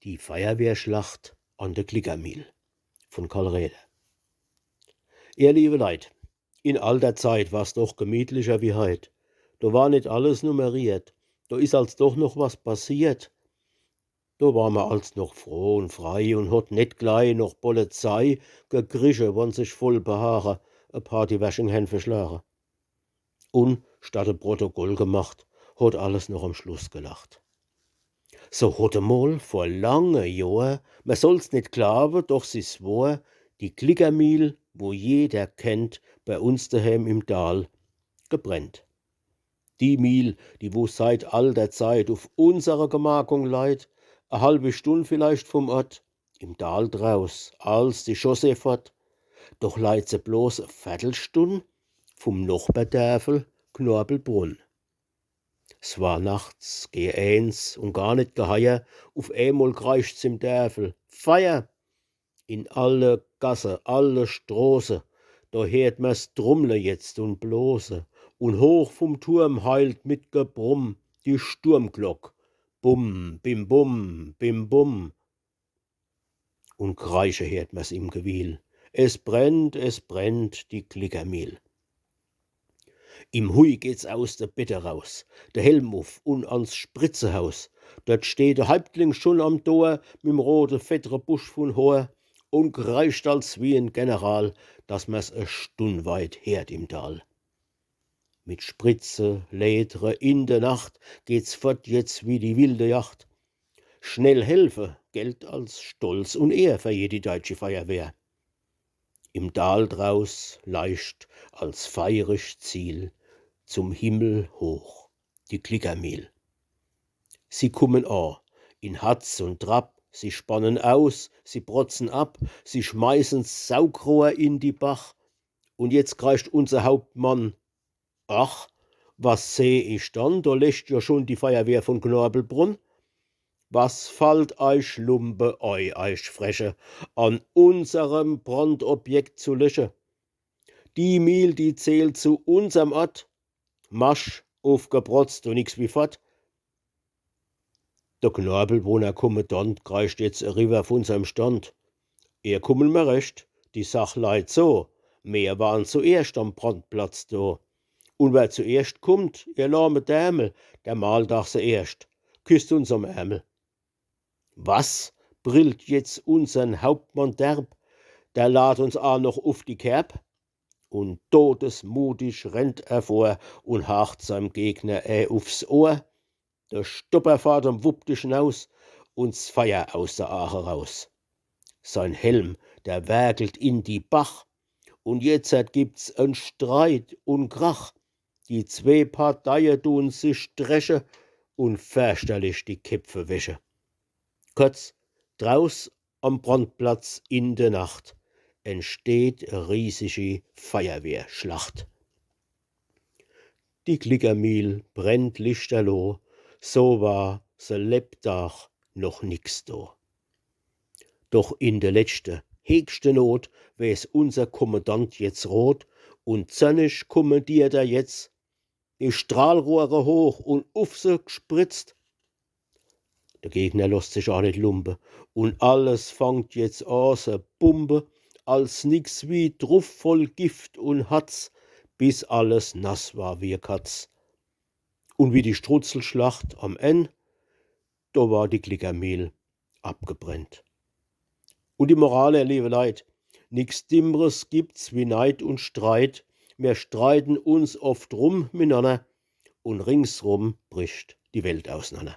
Die Feuerwehrschlacht an der Klickermühl von Karl Raeder. Ihr liebe Leid, in alter Zeit war's doch gemütlicher wie heut. Da war nicht alles nummeriert, da is als doch noch was passiert. Da war ma als noch froh und frei und hat net gleich noch Polizei gegrische, wann sich voll behaare, a paar die Wäsching hän verschlagen. Und statt a Protokoll gemacht, hat alles noch am Schluss gelacht. So hat einmal vor lange Jahr, man soll's nicht glauben, doch sie's wahr, die Klickermühl, wo jeder kennt, bei uns daheim im Tal, gebrennt. Die Mühl, die wo seit alter Zeit auf unserer Gemarkung leiht, a halbe Stund vielleicht vom Ort, im Tal draus, als die Chaussee fort, doch leiht se bloß a Viertelstund vom Nachbardörfel Knorbelbrunn. Es war nachts, gegen 1 und gar nicht geheuer, auf einmal kreischt's im Dörfel. Feier! In alle Gasse, alle Straße, da hört man's Trummle jetzt und Blose. Und hoch vom Turm heult mit Gebrumm die Sturmglock. Bum, bim bum, bim bum. Und Kreische hört man's im Gewiehl. Es brennt, die Klickermühl. Im Hui geht's aus der Bitte raus, der Helm auf und ans Spritzehaus. Dort steht der Häuptling schon am Tor mit'm roten, fetteren Busch von Haar und kreischt als wie ein General, dass man's a Stund weit hört im Tal. Mit Spritze, Lädre in der Nacht geht's fort jetzt wie die wilde Yacht. Schnell helfe gilt als Stolz und Ehr für jede deutsche Feuerwehr. Im Tal draus leicht als feierisch Ziel zum Himmel hoch die Klickermühl. Sie kummen an, in Hatz und Trab, sie spannen aus, sie protzen ab, sie schmeißen's Saugrohr in die Bach. Und jetzt kreischt unser Hauptmann: Ach, was seh ich dann, da lässt ja schon die Feuerwehr von Knorbelbrunn. Was fallt euch Lumpe, euch Freche, an unserem Brandobjekt zu löschen? Die Mühl, die zählt zu unserem Ort. Marsch, aufgeprotzt und nix wie fort. Der Knorbelbrunner Kommandant kreischt jetzt rüber von seinem Stand. Kummen mir recht, die Sach leiht so, mehr waren zuerst am Brandplatz da. Und wer zuerst kommt, ihr lahme Dämel, der malt auch zuerst, küsst uns am Ärmel. Was, brillt jetzt unsern Hauptmann derb, der lad uns auch noch auf die Kerb? Und todesmutig rennt er vor und hakt seinem Gegner aufs Ohr. Der Stoppervater wuppt die Schnauz und's Feuer aus der Ache raus. Sein Helm, der werkelt in die Bach, und jetzt gibt's en Streit und Krach. Die zwei Parteien tun sich dresche und fürchterlich die Köpfe wäsche. Kurz, draus am Brandplatz in der Nacht entsteht a riesige Feuerwehrschlacht. Die Klickermühl brennt lichterloh, so war se Lebtag noch nix da. Doch in der letzte, hegste Not wär's unser Kommandant jetzt rot und zornig kommandiert er jetzt, die Strahlrohre hoch und auf se gespritzt. Der Gegner lässt sich auch nicht lumpen und alles fangt jetzt an se Pumpe, als nix wie drauf voll Gift und Hatz, bis alles nass war wie Katz. Und wie die Strutzelschlacht am Ende, da war die Klickermühl abgebrennt. Und die Moral, ihr liebe Leid, nix Dimmeres gibt's wie Neid und Streit, wir streiten uns oft rum miteinander und ringsrum bricht die Welt auseinander.